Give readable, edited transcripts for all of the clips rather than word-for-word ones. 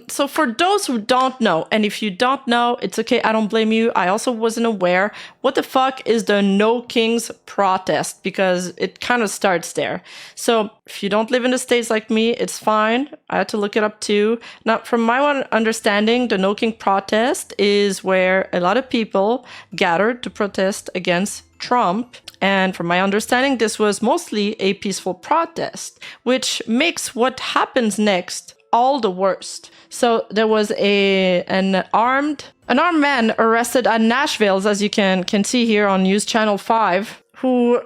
So for those who don't know, and if you don't know, it's okay, I don't blame you. I also wasn't aware. What the fuck is the No Kings protest? Because it kind of starts there. So if you don't live in the States like me, it's fine. I had to look it up too. Now, from my one understanding, the No King protest is where a lot of people gathered to protest against Trump. And from my understanding, this was mostly a peaceful protest, which makes what happens next all the worst. So there was an armed man arrested at Nashville, as you can see here on News Channel 5, who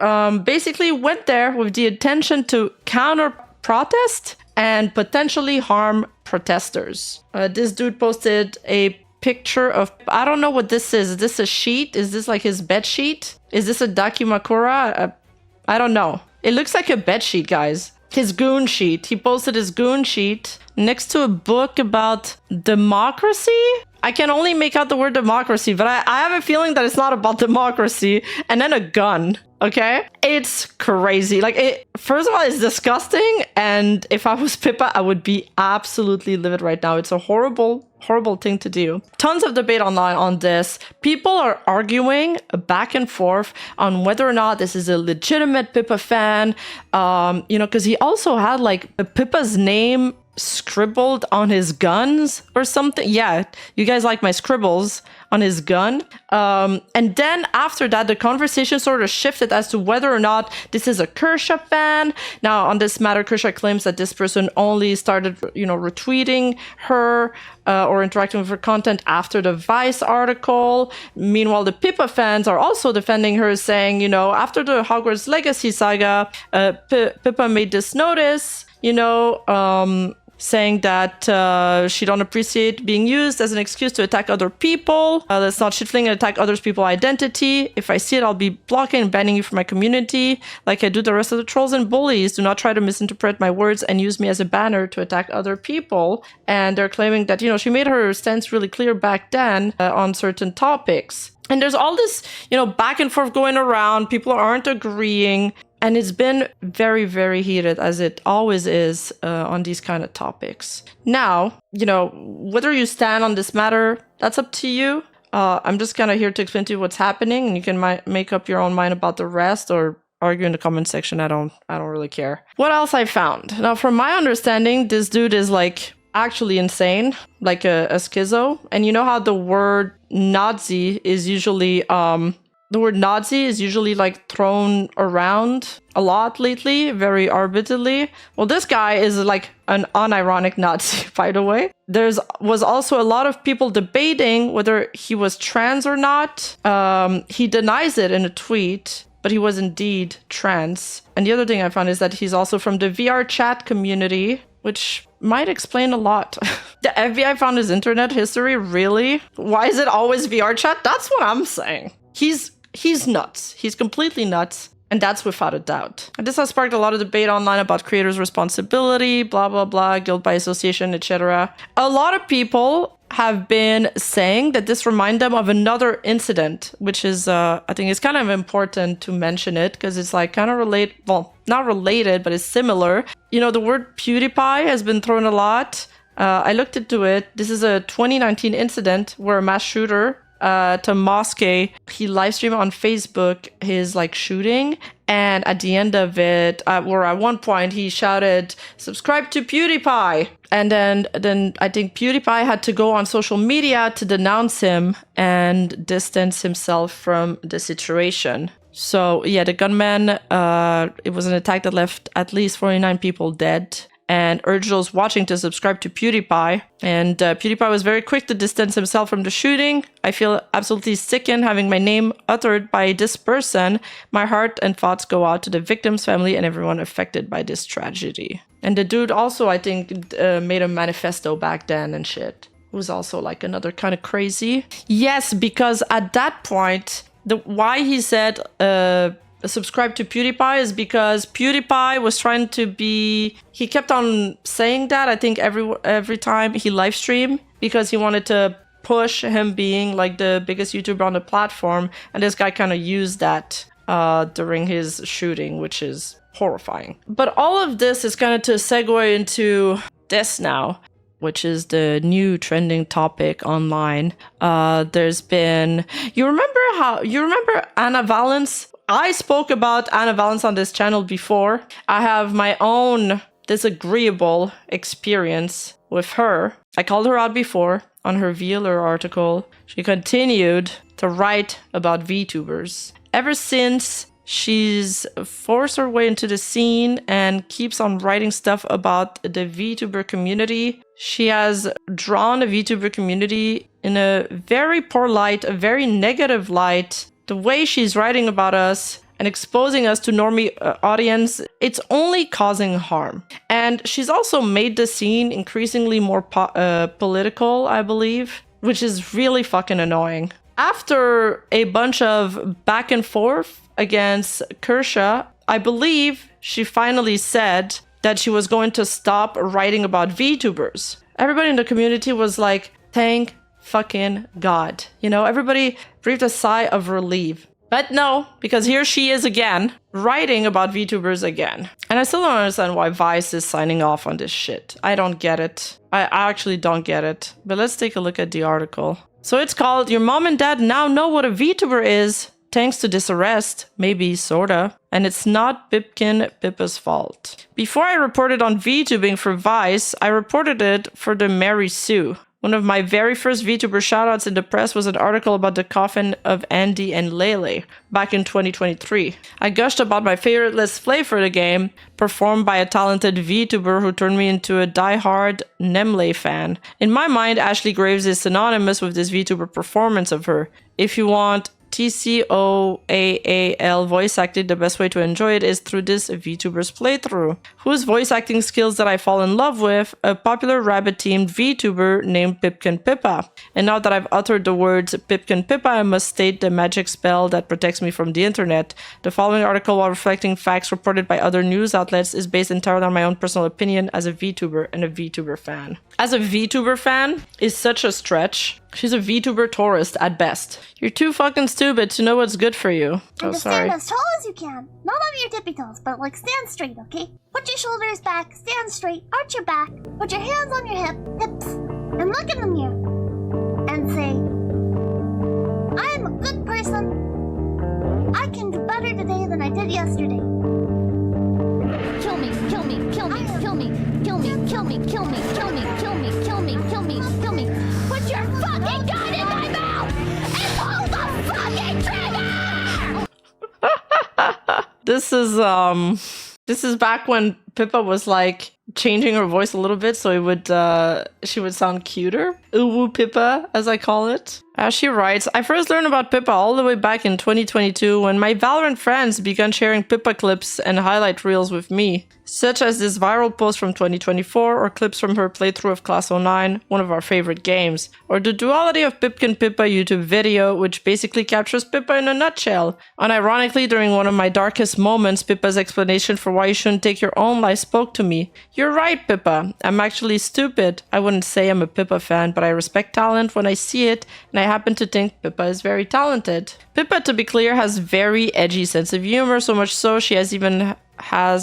basically went there with the intention to counter protest and potentially harm protesters. This dude posted a picture of, I don't know what this is. Is this a sheet? Is this like his bed sheet? Is this a dakimakura? I don't know. It looks like a bed sheet, guys. His goon sheet. He posted his goon sheet next to a book about democracy. I can only make out the word democracy, but I have a feeling that it's not about democracy. And then a gun. Okay? It's crazy. Like, first of all, it's disgusting. And if I was Pippa, I would be absolutely livid right now. It's a horrible thing to do. Tons of debate online on this. People are arguing back and forth on whether or not this is a legitimate Pippa fan. Because he also had like Pippa's name scribbled on his guns or something. Yeah, you guys like my scribbles on his gun. And then after that, the conversation sort of shifted as to whether or not this is a Kershaw fan. Now, on this matter, Kershaw claims that this person only started, retweeting her or interacting with her content after the Vice article. Meanwhile, the Pippa fans are also defending her, saying, after the Hogwarts Legacy saga, Pippa made this notice, saying that she don't appreciate being used as an excuse to attack other people. That's not shitfling and attack others people's identity. If I see it, I'll be blocking and banning you from my community, like I do the rest of the trolls and bullies. Do not try to misinterpret my words and use me as a banner to attack other people. And they're claiming that, she made her stance really clear back then on certain topics. And there's all this, back and forth going around. People aren't agreeing. And it's been very, very heated, as it always is on these kind of topics. Now, whether you stand on this matter, that's up to you. I'm just kind of here to explain to you what's happening, and you can make up your own mind about the rest or argue in the comment section. I don't really care. What else I found? Now, from my understanding, this dude is like actually insane, like a schizo. And you know how the word Nazi is usually like thrown around a lot lately, very arbitrarily. Well, this guy is like an unironic Nazi, by the way. Was also a lot of people debating whether he was trans or not. He denies it in a tweet, but he was indeed trans. And the other thing I found is that he's also from the VR chat community, which might explain a lot. The FBI found his internet history, really? Why is it always VR chat? That's what I'm saying. He's nuts. He's completely nuts. And that's without a doubt. And this has sparked a lot of debate online about creators' responsibility, blah, blah, blah, guilt by association, etc. A lot of people have been saying that this reminds them of another incident, which is, I think it's kind of important to mention it because it's like kind of not related, but it's similar. The word PewDiePie has been thrown a lot. I looked into it. This is a 2019 incident where a mass shooter to mosque, he live streamed on Facebook his shooting, and at the end of it, where at one point he shouted, "Subscribe to PewDiePie," and then I think PewDiePie had to go on social media to denounce him and distance himself from the situation. So yeah, the gunman, it was an attack that left at least 49 people dead, and urged those watching to subscribe to PewDiePie. And PewDiePie was very quick to distance himself from the shooting. "I feel absolutely sickened having my name uttered by this person. My heart and thoughts go out to the victim's family and everyone affected by this tragedy." And the dude also, I think, made a manifesto back then and shit. It was also another kind of crazy. Yes, because at that point, why he said subscribe to PewDiePie is because PewDiePie was trying to be, he kept on saying that, I think every time he live streamed, because he wanted to push him being the biggest YouTuber on the platform, and this guy kind of used that during his shooting, which is horrifying. But all of this is kind of to segue into this now. which is the new trending topic online. There's been, you remember Anna Valens? I spoke about Anna Valens on this channel before. I have my own disagreeable experience with her. I called her out before on her Vtuber article. She continued to write about VTubers. Ever since, she's forced her way into the scene and keeps on writing stuff about the VTuber community. She has drawn the VTuber community in a very poor light, a very negative light. The way she's writing about us and exposing us to normie audience, it's only causing harm. And she's also made the scene increasingly more political, I believe, which is really fucking annoying. After a bunch of back and forth against Kersha, I believe she finally said that she was going to stop writing about VTubers. Everybody in the community was like, thank fucking God. You know, everybody breathed a sigh of relief. But no, because here she is again, writing about VTubers again. And I still don't understand why Vice is signing off on this shit. I don't get it. I actually don't get it. But let's take a look at the article. So it's called, Your Mom and Dad Now Know What a VTuber Is, Thanks to This Arrest. Maybe, sorta. And it's not Pippa's fault. Before I reported on VTubing for Vice, I reported it for the Mary Sue. One of my very first VTuber shoutouts in the press was an article about the coffin of Andy and Lele back in 2023. I gushed about my favorite Let's Play for the game, performed by a talented VTuber who turned me into a die-hard Nemle fan. In my mind, Ashley Graves is synonymous with this VTuber performance of her. If you want TCOAAL voice acting, the best way to enjoy it is through this VTuber's playthrough, whose voice acting skills that I fall in love with, a popular rabbit-themed VTuber named Pipkin Pippa. And now that I've uttered the words Pipkin Pippa, I must state the magic spell that protects me from the internet. The following article, while reflecting facts reported by other news outlets, is based entirely on my own personal opinion as a VTuber and a VTuber fan. As a VTuber fan is such a stretch. She's a VTuber tourist at best. You're too fucking stupid to know what's good for you. And to stand as tall as you can. Not on your tippy toes, but like stand straight, okay? Put your shoulders back, stand straight, arch your back, put your hands on your hips, and look in the mirror. And say, I am a good person. I can do better today than I did yesterday. Kill me, kill me, kill me, kill me, kill me, kill me, kill me, kill me, kill me, kill me, kill me, kill me. Put your fucking gun in my mouth and pull the fucking trigger! This is back when Pippa was like changing her voice a little bit so it would she would sound cuter. Uwu Pippa, as I call it. She writes, I first learned about Pippa all the way back in 2022 when my Valorant friends began sharing Pippa clips and highlight reels with me, such as this viral post from 2024 or clips from her playthrough of Class 09, one of our favorite games, or the duality of Pipkin Pippa YouTube video, which basically captures Pippa in a nutshell. Unironically, during one of my darkest moments, Pippa's explanation for why you shouldn't take your own life spoke to me. You're right, Pippa. I'm actually stupid. I wouldn't say I'm a Pippa fan, but I respect talent when I see it, and I happen to think Pippa is very talented. Pippa, to be clear, has very edgy sense of humor, so much so she has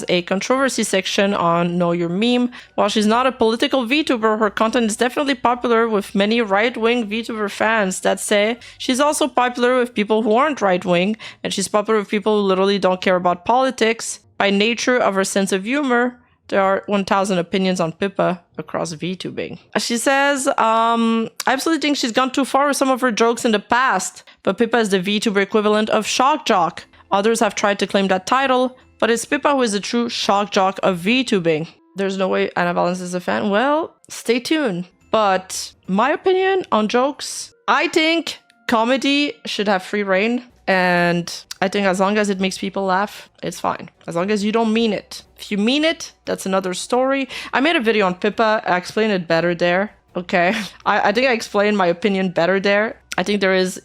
a controversy section on Know Your Meme. While she's not a political VTuber, her content is definitely popular with many right-wing VTuber fans. That say, she's also popular with people who aren't right-wing, and she's popular with people who literally don't care about politics. By nature of her sense of humor, there are 1,000 opinions on Pippa across VTubing. She says, I absolutely think she's gone too far with some of her jokes in the past, but Pippa is the VTuber equivalent of Shock Jock. Others have tried to claim that title, but it's Pippa who is the true shock jock of VTubing. There's no way Anna Valens is a fan. Well, stay tuned. But my opinion on jokes, I think comedy should have free reign. And I think as long as it makes people laugh, it's fine. As long as you don't mean it. If you mean it, that's another story. I made a video on Pippa. I explained it better there. Okay. I think I explained my opinion better there. I think there is,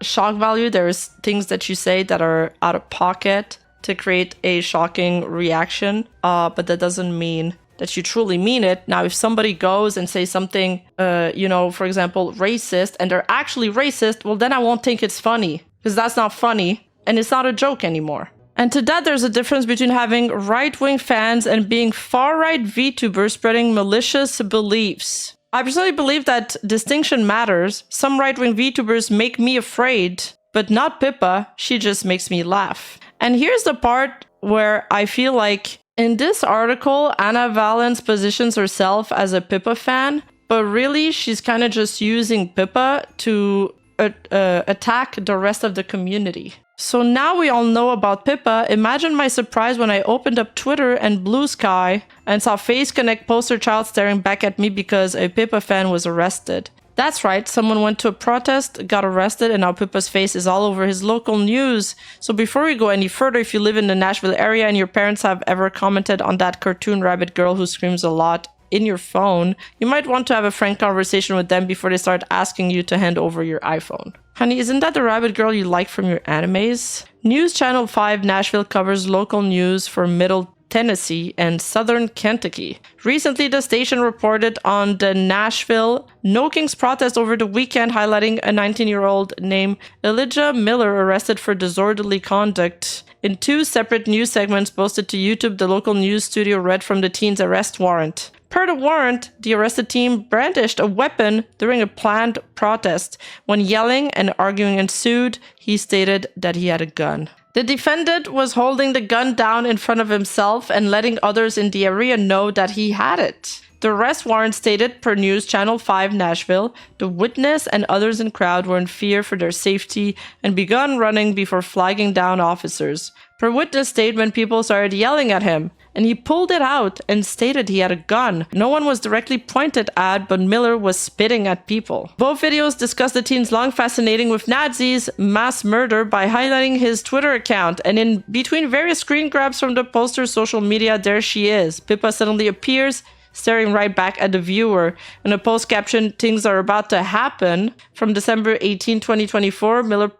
shock value. There's things that you say that are out of pocket to create a shocking reaction. But that doesn't mean that you truly mean it. Now, if somebody goes and says something, for example, racist, and they're actually racist, well, then I won't think it's funny. Because that's not funny, and it's not a joke anymore. And to that, there's a difference between having right-wing fans and being far-right VTubers spreading malicious beliefs. I personally believe that distinction matters. Some right-wing VTubers make me afraid, but not Pippa. She just makes me laugh. And here's the part where I feel like in this article, Anna Valens positions herself as a Pippa fan, but really she's kind of just using Pippa to attack the rest of the community. So now we all know about Pippa. Imagine my surprise when I opened up Twitter and Blue Sky and saw Face Connect poster child staring back at me because a Pippa fan was arrested. That's right, someone went to a protest, got arrested, and now Pippa's face is all over his local news. So before we go any further, if you live in the Nashville area and your parents have ever commented on that cartoon rabbit girl who screams a lot in your phone, you might want to have a frank conversation with them before they start asking you to hand over your iPhone. Honey, isn't that the rabbit girl you like from your animes? News Channel 5 Nashville covers local news for Middle Tennessee and Southern Kentucky. Recently, the station reported on the Nashville No Kings protest over the weekend, highlighting a 19-year-old named Elijah Miller arrested for disorderly conduct. In 2 separate news segments posted to YouTube, the local news studio read from the teen's arrest warrant. Per the warrant, the arrested teen brandished a weapon during a planned protest. When yelling and arguing ensued, he stated that he had a gun. The defendant was holding the gun down in front of himself and letting others in the area know that he had it. The arrest warrant stated, per News Channel 5 Nashville, the witness and others in the crowd were in fear for their safety and began running before flagging down officers. Per witness statement, people started yelling at him, and he pulled it out and stated he had a gun. No one was directly pointed at, but Miller was spitting at people. Both videos discuss the teen's long fascinating with Nazis, mass murder by highlighting his Twitter account, and in between various screen grabs from the poster's social media, there she is. Pippa suddenly appears, staring right back at the viewer. In a post caption, "Things are about to happen." From December 18, 2024, Miller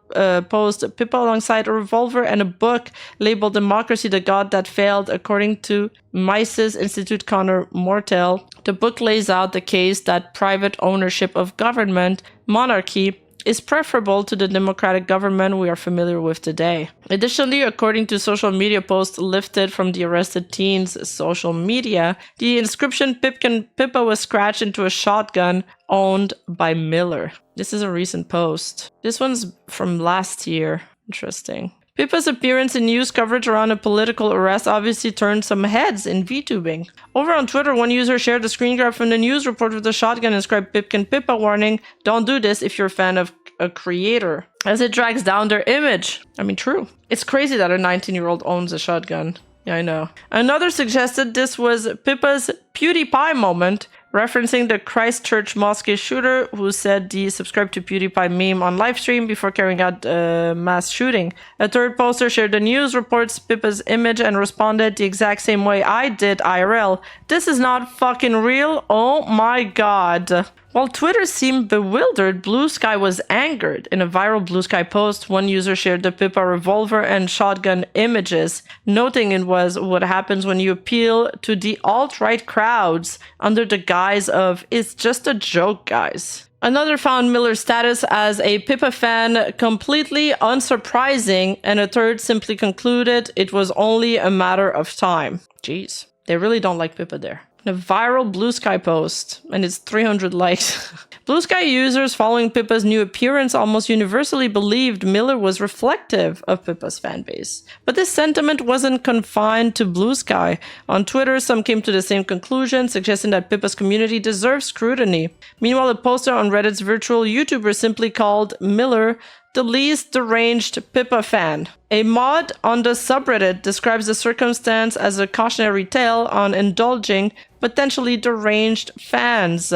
posted Pippa alongside a revolver and a book labeled Democracy, the God That Failed. According to Mises Institute Connor Mortel, the book lays out the case that private ownership of government, monarchy, is preferable to the democratic government we are familiar with today. Additionally, according to social media posts lifted from the arrested teen's social media, the inscription Pippa was scratched into a shotgun owned by Miller. This is a recent post. This one's from last year. Interesting. Pippa's appearance in news coverage around a political arrest obviously turned some heads in VTubing. Over on Twitter, one user shared a screen grab from the news report with a shotgun inscribed Pippa warning, "Don't do this if you're a fan of a creator," as it drags down their image. I mean, true. It's crazy that a 19-year-old owns a shotgun. Yeah, I know. Another suggested this was Pippa's PewDiePie moment, referencing the Christchurch mosque shooter who said he subscribed to PewDiePie meme on livestream before carrying out a mass shooting. A third poster shared the news reports Pippa's image and responded the exact same way I did IRL. "This is not fucking real. Oh my god." While Twitter seemed bewildered, Blue Sky was angered. In a viral Blue Sky post, one user shared the Pippa revolver and shotgun images, noting it was what happens when you appeal to the alt-right crowds under the guise of, "It's just a joke, guys." Another found Miller's status as a Pippa fan completely unsurprising, and a third simply concluded it was only a matter of time. Jeez, they really don't like Pippa there. A viral Blue Sky post, and it's 300 likes. Blue Sky users following Pippa's new appearance almost universally believed Miller was reflective of Pippa's fanbase. But this sentiment wasn't confined to Blue Sky. On Twitter, some came to the same conclusion, suggesting that Pippa's community deserves scrutiny. Meanwhile, a poster on Reddit's virtual YouTuber simply called Miller the least deranged Pippa fan. A mod on the subreddit describes the circumstance as a cautionary tale on indulging potentially deranged fans.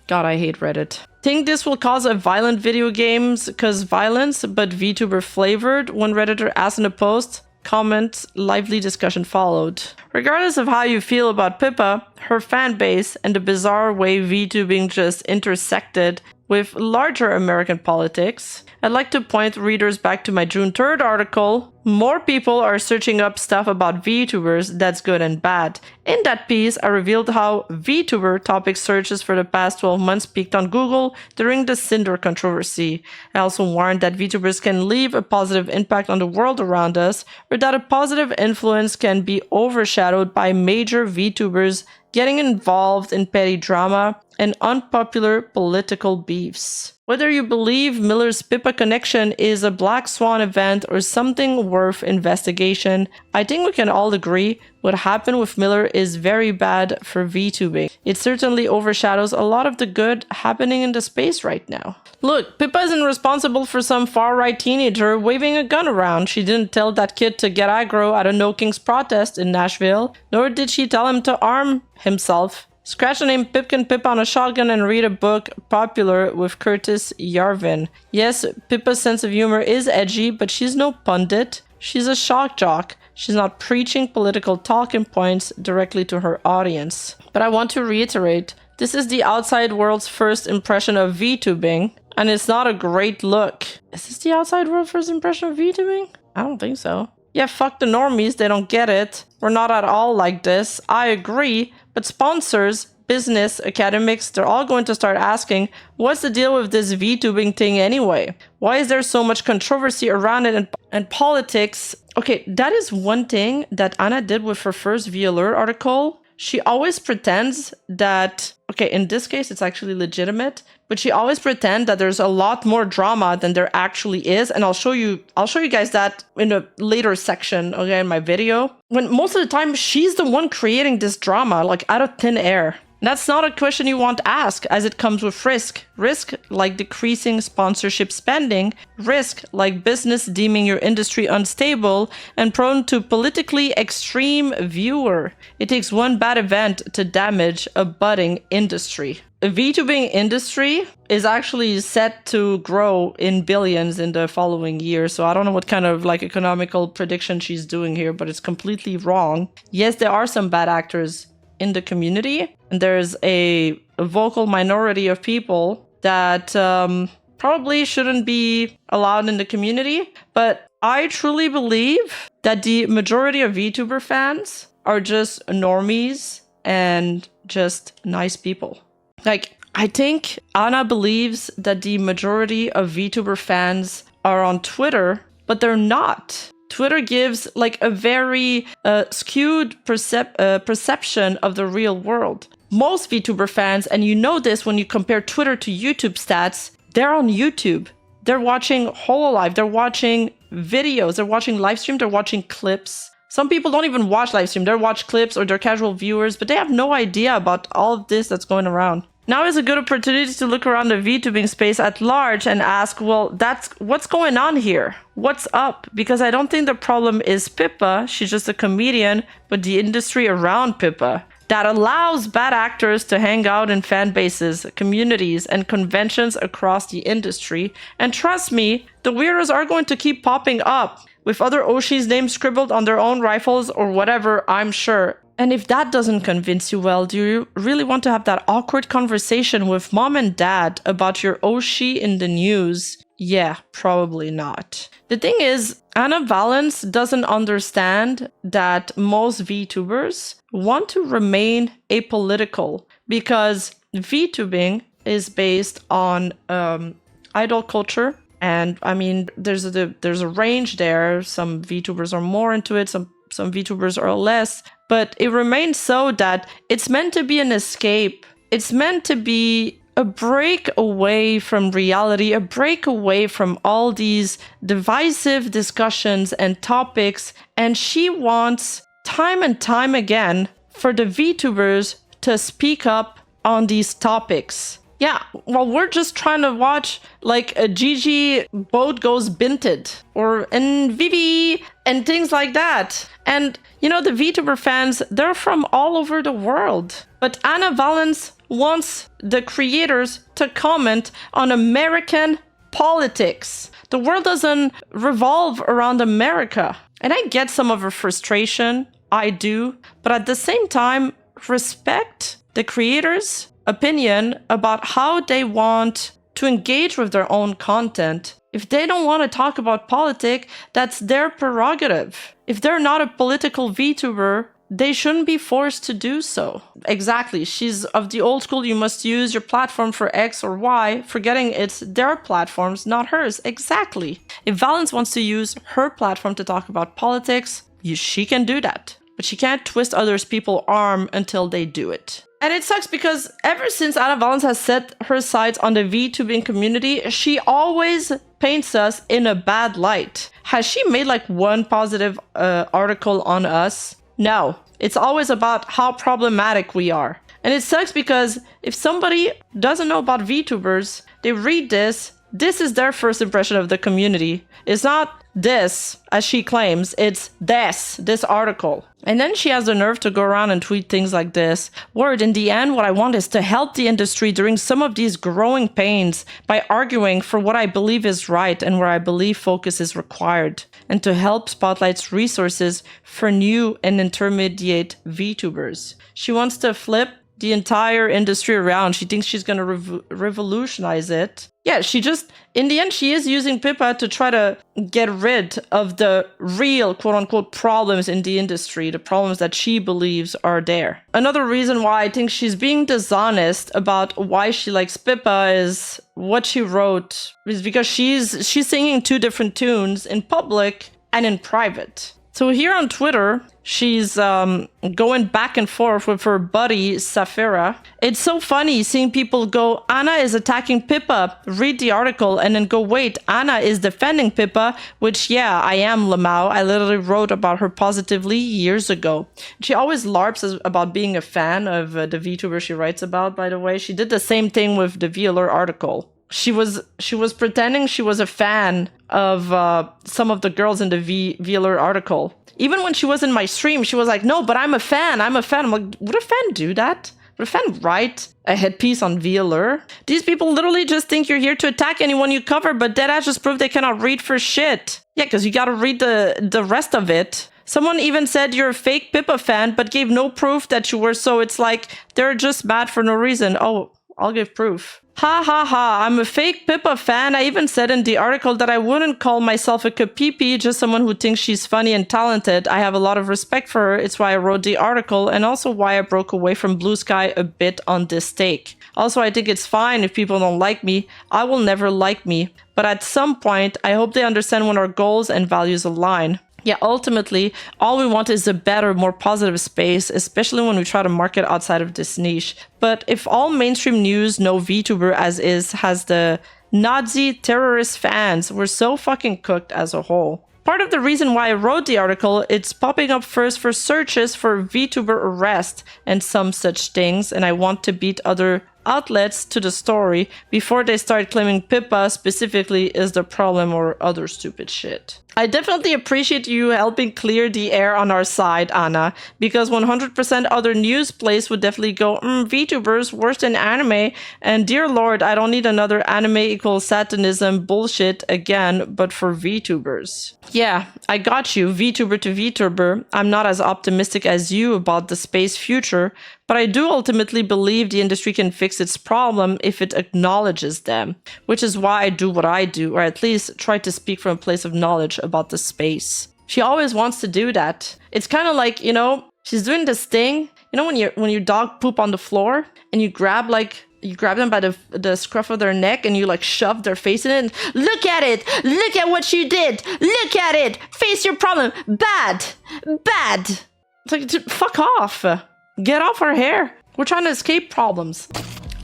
God, I hate Reddit. Think this will cause a violent video games cause violence, but VTuber flavored? One Redditor asked in a post. Comments, lively discussion followed. Regardless of how you feel about Pippa, her fan base, and the bizarre way VTubing just intersected with larger American politics. I'd like to point readers back to my June 3rd article. More people are searching up stuff about VTubers, that's good and bad. In that piece, I revealed how VTuber topic searches for the past 12 months peaked on Google during the Cinder controversy. I also warned that VTubers can leave a positive impact on the world around us, or that a positive influence can be overshadowed by major VTubers getting involved in petty drama and unpopular political beefs. Whether you believe Miller's Pippa connection is a black swan event or something worth investigation, I think we can all agree what happened with Miller is very bad for VTubing. It certainly overshadows a lot of the good happening in the space right now. Look, Pippa isn't responsible for some far-right teenager waving a gun around. She didn't tell that kid to get aggro at a No Kings protest in Nashville, nor did she tell him to arm himself. Scratch the name Pipkin Pip on a shotgun and read a book popular with Curtis Yarvin. Yes, Pippa's sense of humor is edgy, but she's no pundit. She's a shock jock. She's not preaching political talking points directly to her audience. But I want to reiterate, this is the outside world's first impression of VTubing, and it's not a great look. Is this the outside world's first impression of VTubing? I don't think so. Yeah, fuck the normies, they don't get it. We're not at all like this. I agree, but sponsors, business, academics, they're all going to start asking, what's the deal with this VTubing thing anyway? Why is there so much controversy around it and politics? Okay, that is one thing that Anna did with her first VAlert article. She always pretends that, okay, in this case, it's actually legitimate, but she always pretends that there's a lot more drama than there actually is. And I'll show you guys that in a later section, okay, in my video. When most of the time, she's the one creating this drama, like out of thin air. That's not a question you want to ask, as it comes with risk. Risk like decreasing sponsorship spending, risk like business deeming your industry unstable and prone to politically extreme viewer. It takes one bad event to damage a budding industry. The VTubing industry is actually set to grow in billions in the following year, so I don't know what kind of like economical prediction she's doing here, but it's completely wrong. Yes, there are some bad actors in the community, and there's a vocal minority of people that probably shouldn't be allowed in the community, but I truly believe that the majority of VTuber fans are just normies and just nice people. Like, I think Anna believes that the majority of VTuber fans are on Twitter, but they're not. Twitter gives like a very skewed perception of the real world. Most VTuber fans, and you know this when you compare Twitter to YouTube stats, they're on YouTube. They're watching Hololive, they're watching videos, they're watching live stream, they're watching clips. Some people don't even watch live stream, they watch clips or they're casual viewers, but they have no idea about all of this that's going around. Now is a good opportunity to look around the VTubing space at large and ask, well, what's going on here? What's up? Because I don't think the problem is Pippa, she's just a comedian, but the industry around Pippa that allows bad actors to hang out in fan bases, communities, and conventions across the industry. And trust me, the weirdos are going to keep popping up with other Oshi's names scribbled on their own rifles or whatever, I'm sure. And if that doesn't convince you, well, do you really want to have that awkward conversation with mom and dad about your Oshi in the news? Yeah, probably not. The thing is, Anna Valens doesn't understand that most VTubers want to remain apolitical because VTubing is based on idol culture. And I mean, there's a range there. Some VTubers are more into it, some VTubers are less. But it remains so that it's meant to be an escape. It's meant to be a break away from reality, a break away from all these divisive discussions and topics. And she wants time and time again for the VTubers to speak up on these topics. Yeah, well, we're just trying to watch like a Gigi boat goes binted or an Vivi and things like that. And you know, the VTuber fans, they're from all over the world. But Anna Valens wants the creators to comment on American politics. The world doesn't revolve around America. And I get some of her frustration. I do. But at the same time, respect the creators' opinion about how they want to engage with their own content. If they don't want to talk about politics, that's their prerogative. If they're not a political VTuber, they shouldn't be forced to do so. Exactly. She's of the old school, you must use your platform for X or Y, forgetting it's their platforms, not hers. Exactly. If Valens wants to use her platform to talk about politics, she can do that. But she can't twist others people's arm until they do it. And it sucks because ever since Anna Valens has set her sights on the VTubing community, she always paints us in a bad light. Has she made like one positive article on us? No. It's always about how problematic we are. And it sucks because if somebody doesn't know about VTubers, they read this is their first impression of the community. It's not this, as she claims, it's this article. And then she has the nerve to go around and tweet things like this. Word, in the end, what I want is to help the industry during some of these growing pains by arguing for what I believe is right and where I believe focus is required, and to help spotlight resources for new and intermediate VTubers. She wants to flip the entire industry around. She thinks she's going to revolutionize it. Yeah, in the end, she is using Pippa to try to get rid of the real quote-unquote problems in the industry, the problems that she believes are there. Another reason why I think she's being dishonest about why she likes Pippa is what she wrote is because she's singing two different tunes in public and in private. So here on Twitter, she's going back and forth with her buddy, Safira. It's so funny seeing people go, Anna is attacking Pippa, read the article, and then go, wait, Anna is defending Pippa, which, yeah, I am Lamau. I literally wrote about her positively years ago. She always larps about being a fan of the VTuber she writes about, by the way. She did the same thing with the VLR article. She was pretending she was a fan of some of the girls in the VLR article. Even when she was in my stream, she was like, no, but I'm a fan. I'm like, would a fan do that? Would a fan write a headpiece on VLR? These people literally just think you're here to attack anyone you cover, but deadass just prove they cannot read for shit. Yeah, because you gotta read the rest of it. Someone even said you're a fake Pippa fan, but gave no proof that you were, so it's like, they're just mad for no reason. Oh, I'll give proof. Ha ha ha, I'm a fake Pippa fan. I even said in the article that I wouldn't call myself a kapipi, just someone who thinks she's funny and talented. I have a lot of respect for her. It's why I wrote the article and also why I broke away from Blue Sky a bit on this take. Also, I think it's fine if people don't like me. I will never like me. But at some point, I hope they understand when our goals and values align. Yeah, ultimately, all we want is a better, more positive space, especially when we try to market outside of this niche. But if all mainstream news know VTuber as is has the Nazi terrorist fans, we're so fucking cooked as a whole. Part of the reason why I wrote the article, it's popping up first for searches for VTuber arrest and some such things, and I want to beat other outlets to the story before they start claiming Pippa specifically is the problem or other stupid shit. I definitely appreciate you helping clear the air on our side, Anna, because 100% other news place would definitely go, VTubers worse than anime, and dear lord, I don't need another anime equals satanism bullshit again, but for VTubers. Yeah, I got you, VTuber to VTuber. I'm not as optimistic as you about the space future, but I do ultimately believe the industry can fix its problem if it acknowledges them, which is why I do what I do, or at least try to speak from a place of knowledge about the space. She always wants to do that. It's kind of like, she's doing this thing, when your dog poop on the floor and you grab them by the scruff of their neck and you shove their face in it and, look at it! Look at what you did! Look at it! Face your problem! Bad! Bad! It's like, fuck off! Get off our hair! We're trying to escape problems.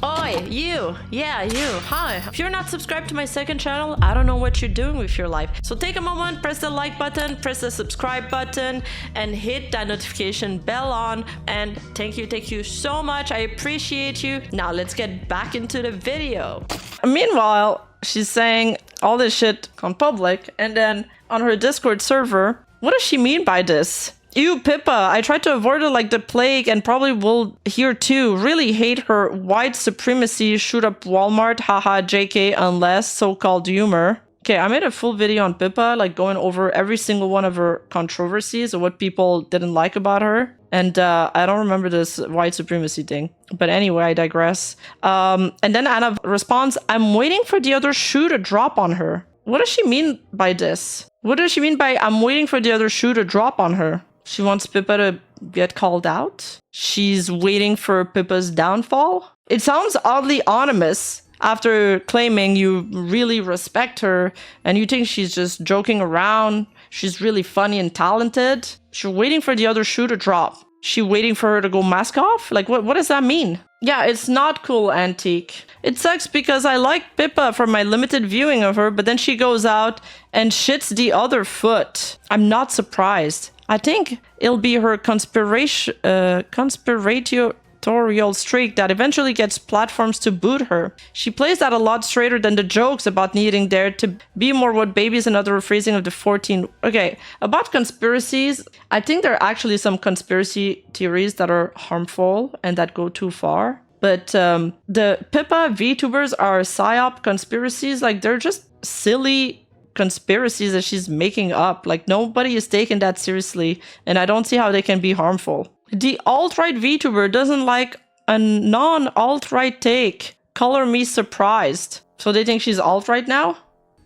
Oi, you! Yeah, you! Hi! If you're not subscribed to my second channel, I don't know what you're doing with your life. So take a moment, press the like button, press the subscribe button, and hit that notification bell on. And thank you so much. I appreciate you. Now let's get back into the video. Meanwhile, she's saying all this shit on public, and then on her Discord server, what does she mean by this? Ew, Pippa, I tried to avoid her like the plague and probably will here too. Really hate her white supremacy, shoot up Walmart, haha, JK, unless so-called humor. Okay, I made a full video on Pippa, like going over every single one of her controversies or what people didn't like about her. And I don't remember this white supremacy thing. But anyway, I digress. And then Anna responds, I'm waiting for the other shoe to drop on her. What does she mean by this? What does she mean by I'm waiting for the other shoe to drop on her? She wants Pippa to get called out? She's waiting for Pippa's downfall? It sounds oddly ominous after claiming you really respect her and you think she's just joking around. She's really funny and talented. She's waiting for the other shoe to drop. She waiting for her to go mask off? Like, what does that mean? Yeah, it's not cool, Antique. It sucks because I like Pippa from my limited viewing of her, but then she goes out and shits the other foot. I'm not surprised. I think it'll be her conspiratorial streak that eventually gets platforms to boot her. She plays that a lot straighter than the jokes about needing there to be more what babies and other rephrasing of the 14. Okay, about conspiracies, I think there are actually some conspiracy theories that are harmful and that go too far. But the Pippa VTubers are psyop conspiracies. Like, they're just silly conspiracies that she's making up. Like, nobody is taking that seriously, and I don't see how they can be harmful. The alt-right VTuber doesn't like a non-alt-right take. Color me surprised. So they think she's alt-right now?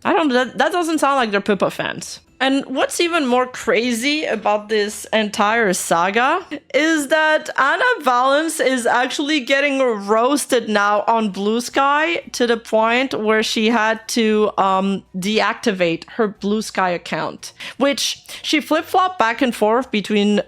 I don't know, that doesn't sound like they're Pippa fans. And what's even more crazy about this entire saga is that Anna Valens is actually getting roasted now on Blue Sky to the point where she had to deactivate her Blue Sky account, which she flip-flopped back and forth between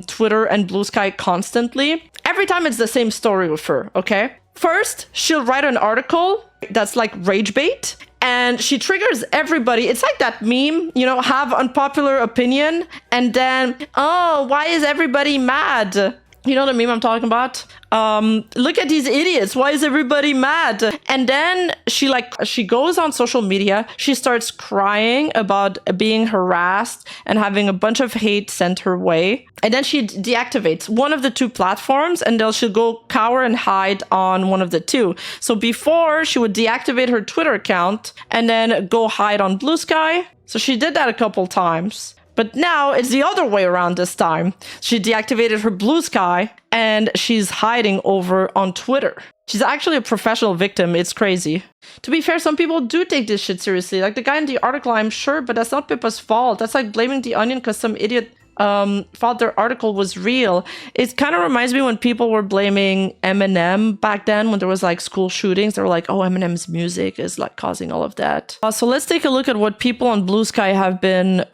Twitter and Blue Sky constantly. Every time it's the same story with her, okay? First, she'll write an article that's like rage bait, and she triggers everybody. It's like that meme, you know, have unpopular opinion, and then, oh, why is everybody mad? You know the meme I'm talking about? Look at these idiots. Why is everybody mad? And then she goes on social media. She starts crying about being harassed and having a bunch of hate sent her way. And then she deactivates one of the two platforms, and then she'll go cower and hide on one of the two. So before, she would deactivate her Twitter account and then go hide on Blue Sky. So she did that a couple times. But now it's the other way around this time. She deactivated her Blue Sky and she's hiding over on Twitter. She's actually a professional victim. It's crazy. To be fair, some people do take this shit seriously. Like the guy in the article, I'm sure, but that's not Pippa's fault. That's like blaming The Onion because some idiot thought their article was real. It kind of reminds me when people were blaming Eminem back then when there was like school shootings. They were like, oh, Eminem's music is like causing all of that. So let's take a look at what people on Blue Sky have been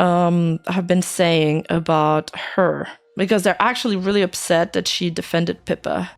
saying about her, because they're actually really upset that she defended Pippa.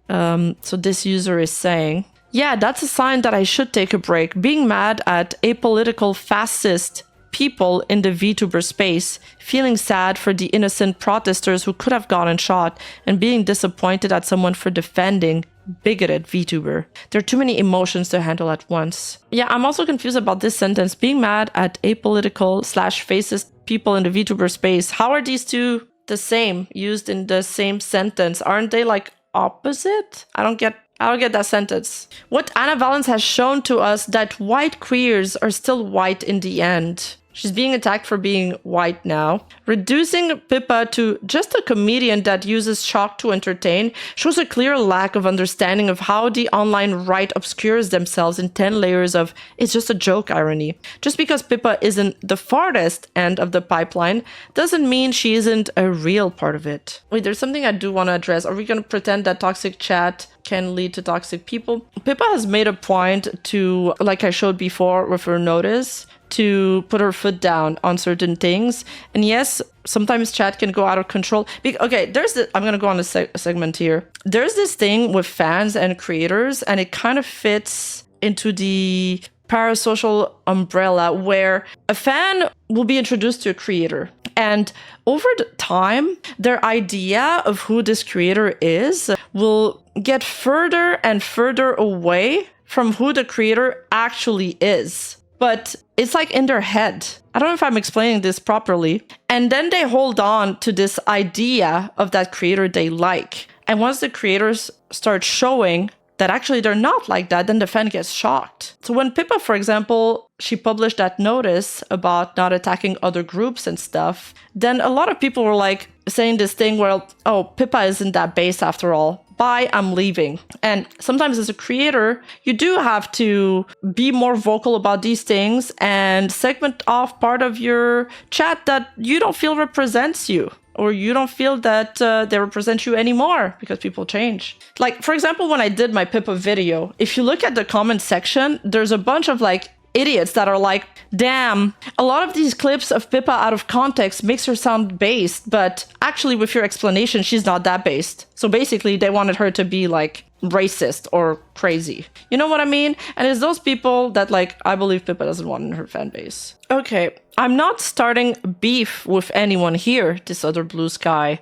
So this user is saying, yeah, that's a sign that I should take a break. Being mad at apolitical fascist people in the VTuber space, feeling sad for the innocent protesters who could have gotten shot, and being disappointed at someone for defending bigoted VTuber. There are too many emotions to handle at once. Yeah, I'm also confused about this sentence. Being mad at apolitical/fascist people in the VTuber space. How are these two the same, used in the same sentence? Aren't they like opposite? I don't get that sentence. What Anna Valens has shown to us that white queers are still white in the end. She's being attacked for being white now. Reducing Pippa to just a comedian that uses shock to entertain shows a clear lack of understanding of how the online right obscures themselves in 10 layers of it's just a joke irony. Just because Pippa isn't the farthest end of the pipeline doesn't mean she isn't a real part of it. Wait, there's something I do want to address. Are we going to pretend that toxic chat can lead to toxic people? Pippa has made a point to, like I showed before with her notice, to put her foot down on certain things. And yes, sometimes chat can go out of control. Okay, I'm going to go on a segment here. There's this thing with fans and creators, and it kind of fits into the parasocial umbrella where a fan will be introduced to a creator. And over the time, their idea of who this creator is will get further and further away from who the creator actually is. But it's like in their head. I don't know if I'm explaining this properly. And then they hold on to this idea of that creator they like. And once the creators start showing that actually they're not like that, then the fan gets shocked. So when Pippa, for example, she published that notice about not attacking other groups and stuff, then a lot of people were like saying this thing where, oh, Pippa isn't that base after all. Bye, I'm leaving. And sometimes as a creator, you do have to be more vocal about these things and segment off part of your chat that you don't feel represents you, or you don't feel that they represent you anymore because people change. Like, for example, when I did my Pippa video, if you look at the comment section, there's a bunch of like idiots that are like, damn, a lot of these clips of Pippa out of context makes her sound based, but actually with your explanation, she's not that based. So basically they wanted her to be like racist or crazy. You know what I mean? And it's those people that like, I believe Pippa doesn't want in her fan base. Okay, I'm not starting beef with anyone here, this other Blue Sky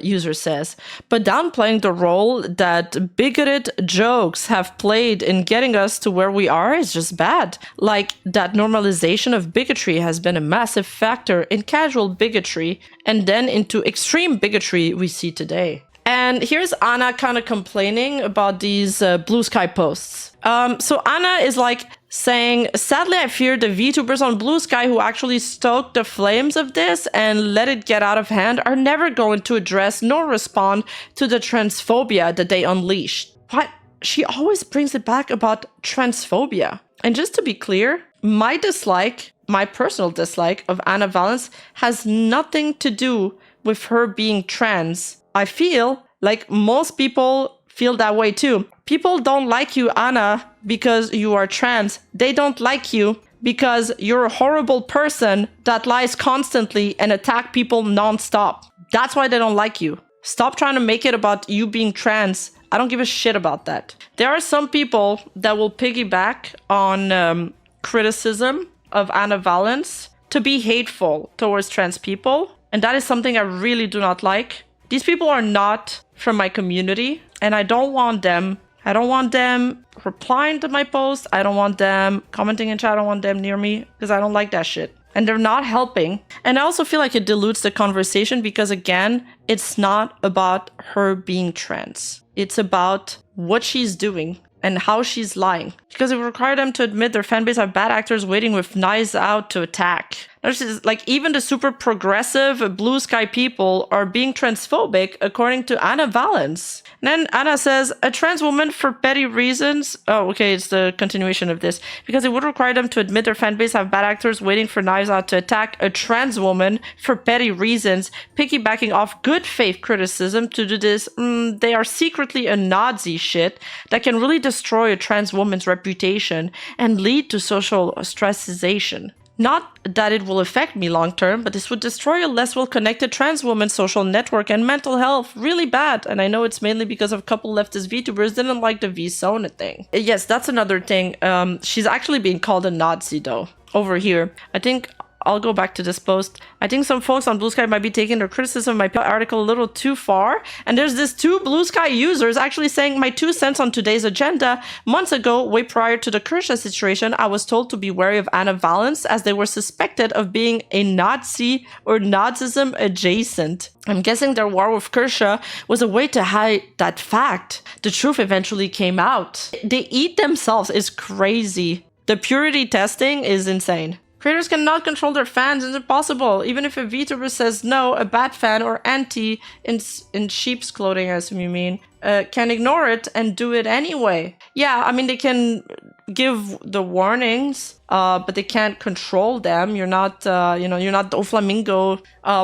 user says, but downplaying the role that bigoted jokes have played in getting us to where we are is just bad. Like, that normalization of bigotry has been a massive factor in casual bigotry and then into extreme bigotry we see today. And here's Anna kind of complaining about these Blue Sky posts. So Anna is like saying, sadly, I fear the VTubers on Blue Sky who actually stoked the flames of this and let it get out of hand are never going to address nor respond to the transphobia that they unleashed. What? She always brings it back about transphobia. And just to be clear, my dislike, my personal dislike of Anna Valens has nothing to do with her being trans. I feel like most people feel that way too. People don't like you, Anna, because you are trans. They don't like you because you're a horrible person that lies constantly and attack people nonstop. That's why they don't like you. Stop trying to make it about you being trans. I don't give a shit about that. There are some people that will piggyback on criticism of Anna Valens to be hateful towards trans people. And that is something I really do not like. These people are not from my community, and I don't want them replying to my posts. I don't want them commenting in chat. I don't want them near me because I don't like that shit. And they're not helping. And I also feel like it dilutes the conversation because, again, it's not about her being trans. It's about what she's doing and how she's lying. Because it would require them to admit their fanbase have bad actors waiting with knives out to attack. Like, even the super progressive Blue Sky people are being transphobic, according to Anna Valens. And then Anna says, a trans woman for petty reasons. Oh, okay, it's the continuation of this. Because it would require them to admit their fanbase have bad actors waiting for knives out to attack a trans woman for petty reasons, piggybacking off good faith criticism to do this. They are secretly a Nazi shit that can really destroy a trans woman's reputation and lead to social ostracization. Not that it will affect me long term, but this would destroy a less well-connected trans woman's social network and mental health really bad. And I know it's mainly because of a couple leftist VTubers didn't like the V-Sona thing. Yes, that's another thing. She's actually being called a Nazi though, over here. I think I'll go back to this post. I think some folks on Blue Sky might be taking their criticism of my article a little too far. And there's this 2 Blue Sky users actually saying my 2 cents on today's agenda. Months ago, way prior to the Kersha situation, I was told to be wary of Anna Valens as they were suspected of being a Nazi or Nazism adjacent. I'm guessing their war with Kersha was a way to hide that fact. The truth eventually came out. They eat themselves. It's crazy. The purity testing is insane. Creators cannot control their fans. It's impossible. Even if a VTuber says no, a bad fan or anti in sheep's clothing, I assume you mean, can ignore it and do it anyway. Yeah, I mean, they can give the warnings, but they can't control them. You're not, you're not Doflamingo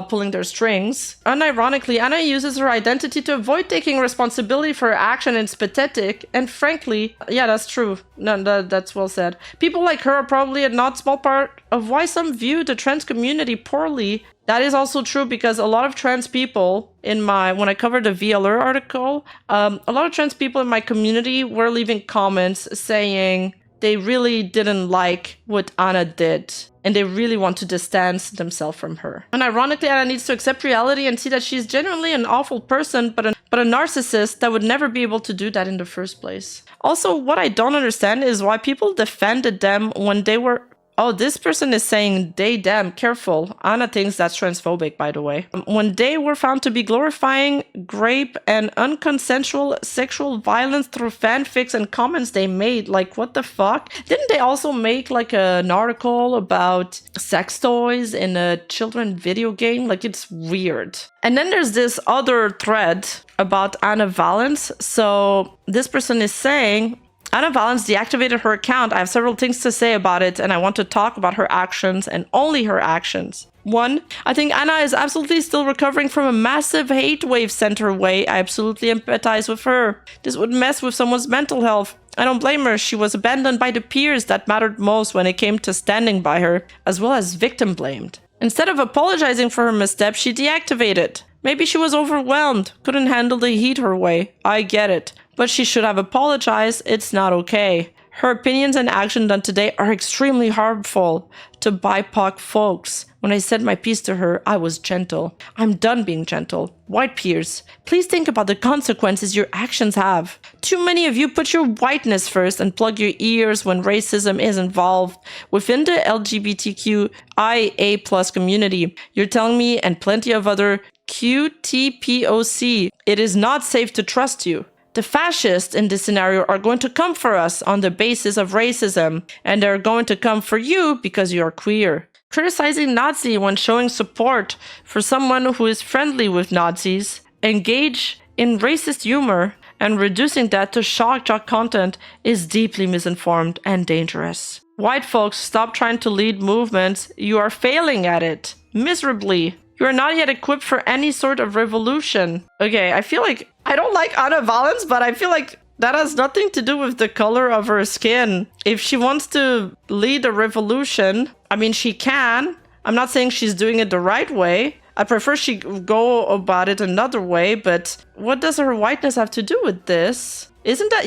pulling their strings. Unironically, Anna uses her identity to avoid taking responsibility for her action, and it's pathetic. And frankly, yeah, that's true. No, that's well said. People like her are probably a not small part of why some view the trans community poorly. That is also true because a lot of trans people when I covered the VLR article, a lot of trans people in my community were leaving comments saying they really didn't like what Anna did and they really want to distance themselves from her. And ironically, Anna needs to accept reality and see that she's genuinely an awful person, but a narcissist that would never be able to do that in the first place. Also, what I don't understand is why people defended them when they were Oh, this person is saying they damn careful. Anna thinks that's transphobic, by the way. When they were found to be glorifying rape and unconsensual sexual violence through fanfics and comments they made, like what the fuck? Didn't they also make like an article about sex toys in a children video game? Like it's weird. And then there's this other thread about Anna Valens. So this person is saying, Anna Valens deactivated her account. I have several things to say about it, and I want to talk about her actions and only her actions. 1, I think Anna is absolutely still recovering from a massive hate wave sent her way. I absolutely empathize with her. This would mess with someone's mental health. I don't blame her. She was abandoned by the peers that mattered most when it came to standing by her, as well as victim blamed. Instead of apologizing for her misstep, she deactivated. Maybe she was overwhelmed, couldn't handle the heat her way. I get it. But she should have apologized. It's not okay. Her opinions and actions done today are extremely harmful to BIPOC folks. When I said my piece to her, I was gentle. I'm done being gentle. White peers, please think about the consequences your actions have. Too many of you put your whiteness first and plug your ears when racism is involved. Within the LGBTQIA+ community, you're telling me and plenty of other QTPOC, it is not safe to trust you. The fascists in this scenario are going to come for us on the basis of racism, and they're going to come for you because you are queer. Criticizing Nazi when showing support for someone who is friendly with Nazis, engage in racist humor, and reducing that to shock jock content is deeply misinformed and dangerous. White folks, stop trying to lead movements. You are failing at it. Miserably. You are not yet equipped for any sort of revolution. Okay, I feel like I don't like Anna Valens, but I feel like that has nothing to do with the color of her skin. If she wants to lead a revolution, I mean, she can. I'm not saying she's doing it the right way. I prefer she go about it another way, but what does her whiteness have to do with this? Isn't that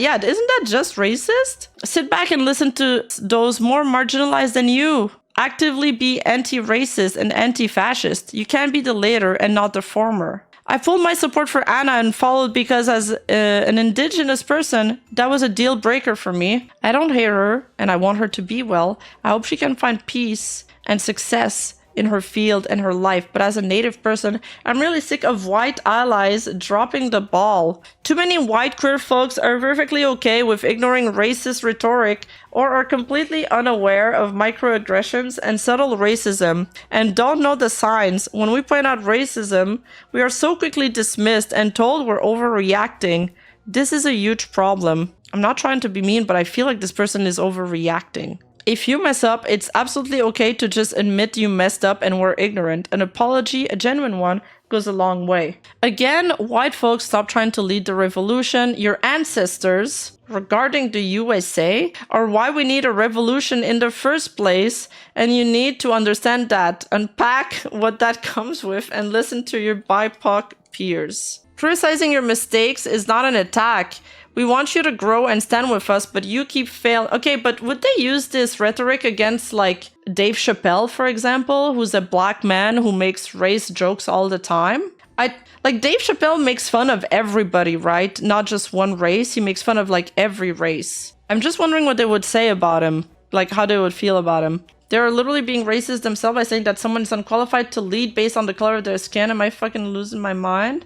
just racist? Sit back and listen to those more marginalized than you. Actively be anti-racist and anti-fascist. You can't be the latter and not the former. I pulled my support for Anna and followed because as an indigenous person, that was a deal breaker for me. I don't hate her and I want her to be well. I hope she can find peace and success in her field and her life. But as a native person, I'm really sick of white allies dropping the ball. Too many white queer folks are perfectly okay with ignoring racist rhetoric or are completely unaware of microaggressions and subtle racism and don't know the signs. When we point out racism, we are so quickly dismissed and told we're overreacting. This is a huge problem. I'm not trying to be mean, but I feel like this person is overreacting. If you mess up, it's absolutely okay to just admit you messed up and were ignorant. An apology, a genuine one, goes a long way. Again, white folks, stop trying to lead the revolution. Your ancestors, regarding the USA, are why we need a revolution in the first place, and you need to understand that, unpack what that comes with, and listen to your BIPOC peers. Criticizing your mistakes is not an attack. We want you to grow and stand with us, but you keep failing. Okay, but would they use this rhetoric against, like, Dave Chappelle, for example, who's a black man who makes race jokes all the time? Like, Dave Chappelle makes fun of everybody, right? Not just one race. He makes fun of, like, every race. I'm just wondering what they would say about him. Like, how they would feel about him. They're literally being racist themselves by saying that someone is unqualified to lead based on the color of their skin. Am I fucking losing my mind?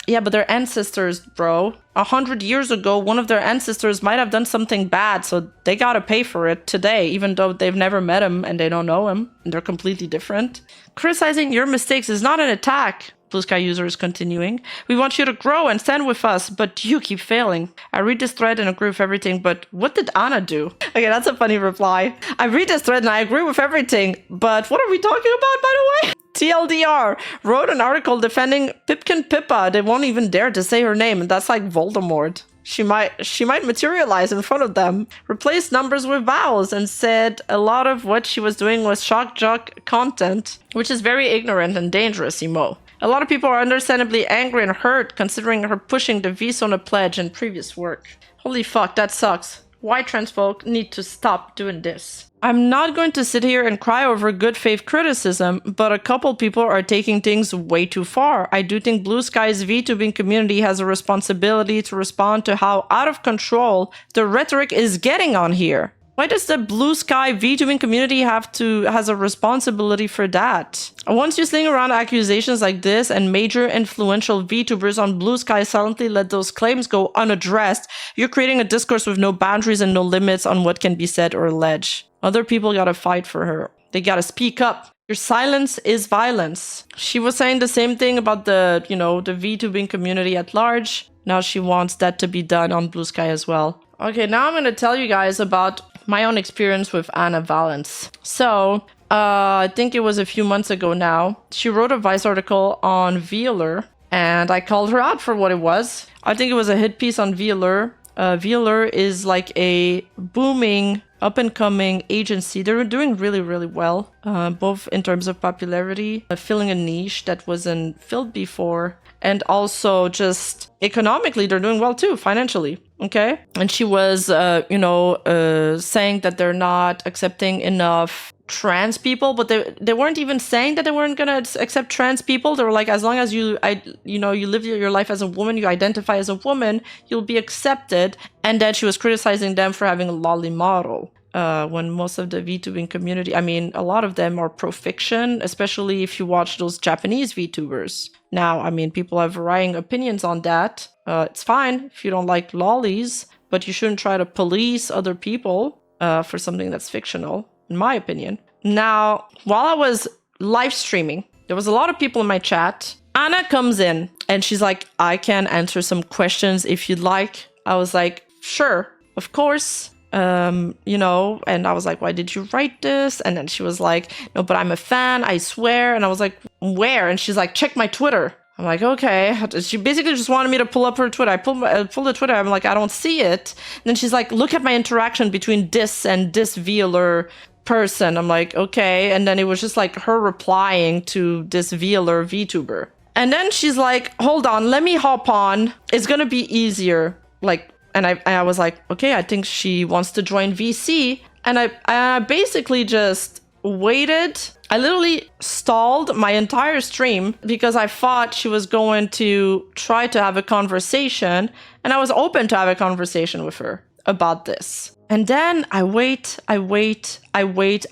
Yeah, but their ancestors, bro. 100 years ago, one of their ancestors might have done something bad, so they gotta pay for it today, even though they've never met him and they don't know him, and they're completely different. Criticizing your mistakes is not an attack. Blue Sky user is continuing. We want you to grow and stand with us, but you keep failing. I read this thread and agree with everything, but what did Anna do? Okay, that's a funny reply. I read this thread and I agree with everything, but what are we talking about, by the way? TLDR wrote an article defending Pippa. They won't even dare to say her name, and that's like Voldemort. She might materialize in front of them, replaced numbers with vowels, and said a lot of what she was doing was shock jock content, which is very ignorant and dangerous, Emo. A lot of people are understandably angry and hurt considering her pushing the Visona pledge in previous work. Holy fuck, that sucks. White trans folk need to stop doing this. I'm not going to sit here and cry over good faith criticism, but a couple people are taking things way too far. I do think Blue Sky's VTubing community has a responsibility to respond to how out of control the rhetoric is getting on here. Why does the blue sky VTubing community has a responsibility for that? Once you sling around accusations like this and major influential VTubers on blue sky silently let those claims go unaddressed, you're creating a discourse with no boundaries and no limits on what can be said or alleged. Other people gotta fight for her. They gotta speak up. Your silence is violence. She was saying the same thing about the VTubing community at large. Now she wants that to be done on blue sky as well. Okay, now I'm gonna tell you guys about my own experience with Anna Valens. So, I think it was a few months ago now. She wrote a Vice article on Vtuber, and I called her out for what it was. I think it was a hit piece on Vtuber. Vtuber is like a booming, up-and-coming agency. They're doing really, really well, both in terms of popularity, filling a niche that wasn't filled before, and also just economically, they're doing well too, financially. Okay. And she was, saying that they're not accepting enough trans people, but they weren't even saying that they weren't going to accept trans people. They were like, as long as you live your life as a woman, you identify as a woman, you'll be accepted. And then she was criticizing them for having a lolly model. When most of the VTubing community, I mean, a lot of them are pro-fiction, especially if you watch those Japanese VTubers. Now, I mean, people have varying opinions on that. It's fine if you don't like lollies, but you shouldn't try to police other people for something that's fictional, in my opinion. Now, while I was live streaming, there was a lot of people in my chat. Anna comes in and she's like, I can answer some questions if you'd like. I was like, sure, of course. And I was like, why did you write this? And then she was like, no, but I'm a fan, I swear. And I was like, where? And she's like, check my Twitter. I'm like, okay. She basically just wanted me to pull up her Twitter. I pulled the Twitter. I'm like, I don't see it. And then she's like, look at my interaction between this and this Vtuber person. I'm like, okay. And then it was just like her replying to this Vtuber. And then she's like, hold on, let me hop on. It's going to be easier. And I was like, okay, I think she wants to join VC. And I basically just waited. I literally stalled my entire stream because I thought she was going to try to have a conversation. And I was open to have a conversation with her about this. And then I wait. I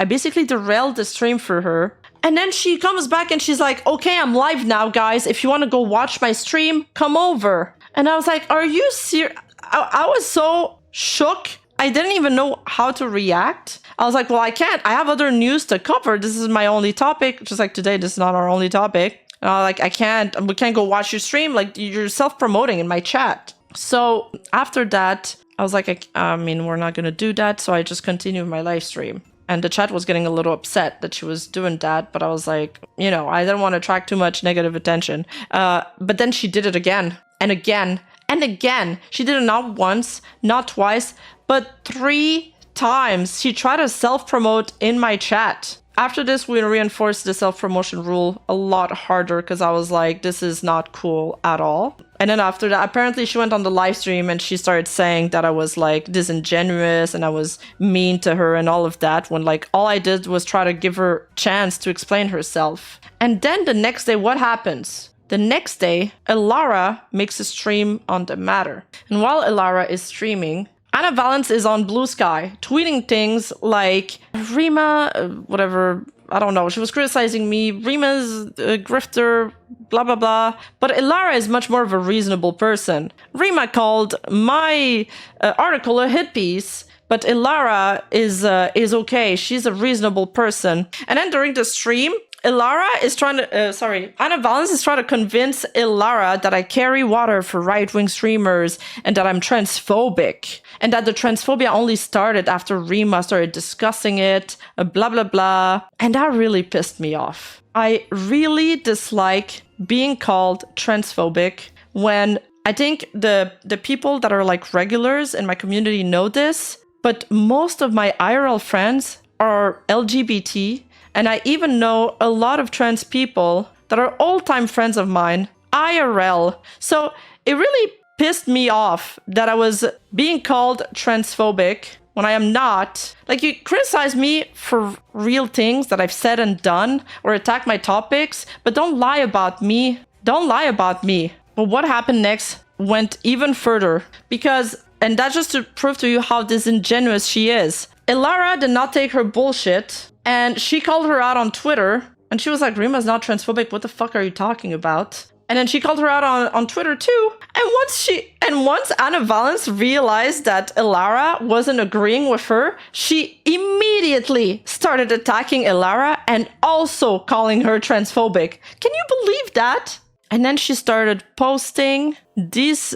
basically derailed the stream for her. And then she comes back and she's like, okay, I'm live now, guys. If you want to go watch my stream, come over. And I was like, are you serious? I was so shook. I didn't even know how to react. I was like, well, I can't. I have other news to cover. This is my only topic. Just like today, this is not our only topic. I can't. We can't go watch your stream. Like, you're self-promoting in my chat. So after that, I was like, we're not going to do that. So I just continued my live stream. And the chat was getting a little upset that she was doing that. But I was like, I didn't want to attract too much negative attention. But then she did it again and again. And again, she did it not once, not twice, but 3 times. She tried to self-promote in my chat. After this, we reinforced the self-promotion rule a lot harder because I was like, this is not cool at all. And then after that, apparently she went on the live stream and she started saying that I was like disingenuous and I was mean to her and all of that, when like all I did was try to give her a chance to explain herself. And then the next day, what happens? The next day, Elara makes a stream on the matter. And while Elara is streaming, Anna Valens is on Blue Sky, tweeting things like, Rima, whatever, I don't know. She was criticizing me. Rima's a grifter, blah, blah, blah. But Elara is much more of a reasonable person. Rima called my article a hit piece. But Elara is okay. She's a reasonable person. And then during the stream, Anna Valens is trying to convince Elara that I carry water for right-wing streamers and that I'm transphobic. And that the transphobia only started after Rima started discussing it, blah, blah, blah. And that really pissed me off. I really dislike being called transphobic when I think the people that are like regulars in my community know this, but most of my IRL friends are LGBT. And I even know a lot of trans people that are old-time friends of mine, IRL. So it really pissed me off that I was being called transphobic when I am not. Like, you criticize me for real things that I've said and done or attack my topics, but don't lie about me. Don't lie about me. But what happened next went even further because, and that's just to prove to you how disingenuous she is. Ilara did not take her bullshit, and she called her out on Twitter, and she was like, Rima's not transphobic, what the fuck are you talking about? And then she called her out on Twitter too. And once Anna Valens realized that Ilara wasn't agreeing with her, she immediately started attacking Ilara and also calling her transphobic. Can you believe that? And then she started posting this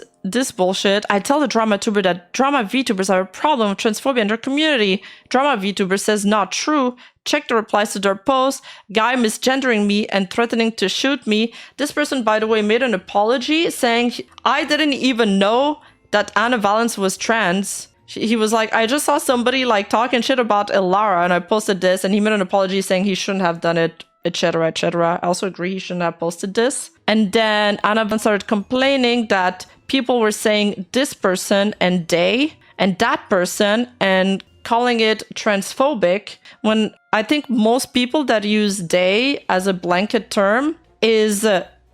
bullshit. I tell the drama tuber that drama VTubers have a problem with transphobia in their community. Drama VTuber says not true. Check the replies to their post. Guy misgendering me and threatening to shoot me. This person, by the way, made an apology saying, I didn't even know that Anna Valens was trans. He was like, I just saw somebody like talking shit about Ilara and I posted this, and he made an apology saying he shouldn't have done it, etc., etc. I also agree he shouldn't have posted this. And then Anna Valens started complaining that people were saying this person and they and that person and calling it transphobic, when I think most people that use they as a blanket term is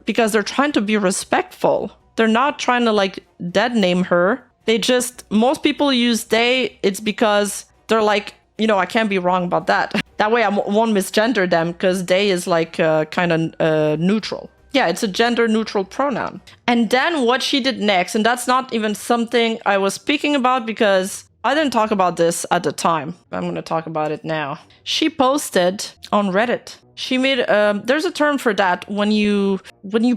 because they're trying to be respectful. They're not trying to like dead name her. Most people use they, it's because they're like, you know, I can't be wrong about that. That way I won't misgender them, because they is like kind of neutral. Yeah, it's a gender neutral pronoun. And then what she did next, and that's not even something I was speaking about because I didn't talk about this at the time. I'm going to talk about it now. She posted on Reddit. She made, there's a term for that. When you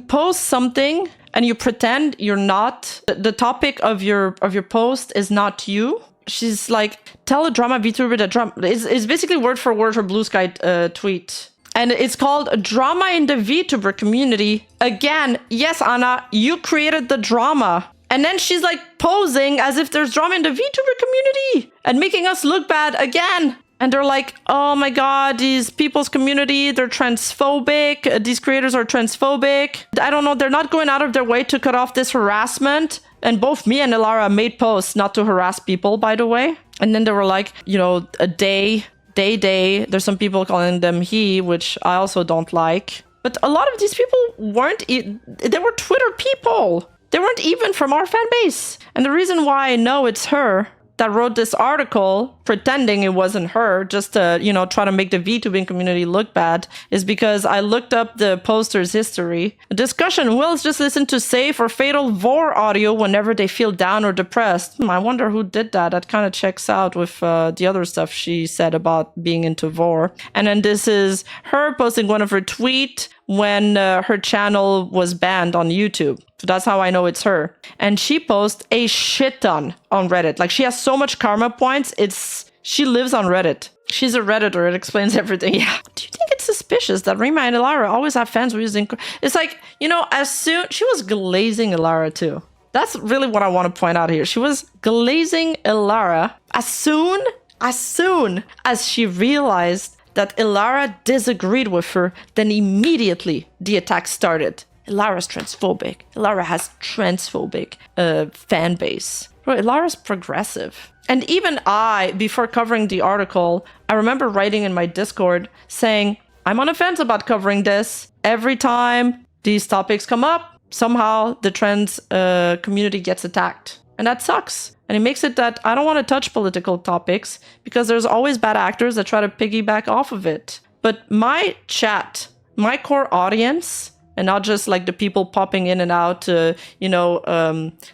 post something and you pretend you're not, the topic of your post is not you. She's like, tell a drama VTuber that drama is basically word for word her Blue Sky tweet. And it's called Drama in the VTuber Community. Again, yes, Anna, you created the drama. And then she's like posing as if there's drama in the VTuber community and making us look bad again. And they're like, oh my God, these people's community, they're transphobic. These creators are transphobic. I don't know. They're not going out of their way to cut off this harassment. And both me and Ilara made posts not to harass people, by the way. And then they were like, you know, a they. There's some people calling them he, which I also don't like. But a lot of these people they were Twitter people. They weren't even from our fan base. And the reason why I know it's her that wrote this article, pretending it wasn't her, just to, you know, try to make the VTubing community look bad, is because I looked up the poster's history. A discussion, Wills just listen to safe or fatal vor audio whenever they feel down or depressed. I wonder who did that. That kind of checks out with the other stuff she said about being into vor. And then this is her posting one of her tweets when her channel was banned on YouTube. So that's how I know it's her. And she posts a shit ton on Reddit. Like, she has so much karma points. She lives on Reddit. She's a Redditor. It explains everything. Yeah. Do you think it's suspicious that Rima and Ilara always have fans who using... It's like, you know, she was glazing Ilara too. That's really what I want to point out here. She was glazing Ilara as soon as she realized that Ilara disagreed with her, then immediately the attack started. Ilara's transphobic. Ilara has transphobic fan base. Bro, Ilara's progressive. And even I, before covering the article, I remember writing in my Discord saying, I'm on the fence about covering this. Every time these topics come up, somehow the trans community gets attacked. And that sucks. And it makes it that I don't want to touch political topics because there's always bad actors that try to piggyback off of it. But my chat, my core audience, and not just like the people popping in and out, that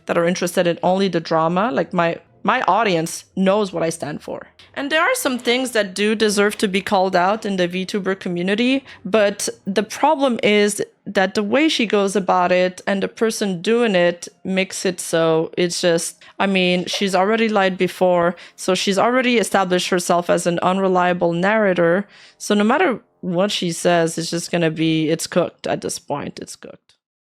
are interested in only the drama, like my audience knows what I stand for. And there are some things that do deserve to be called out in the VTuber community, but the problem is that the way she goes about it and the person doing it makes it so it's just, I mean, she's already lied before, so she's already established herself as an unreliable narrator. So no matter what she says, it's just gonna be, it's cooked at this point, it's cooked.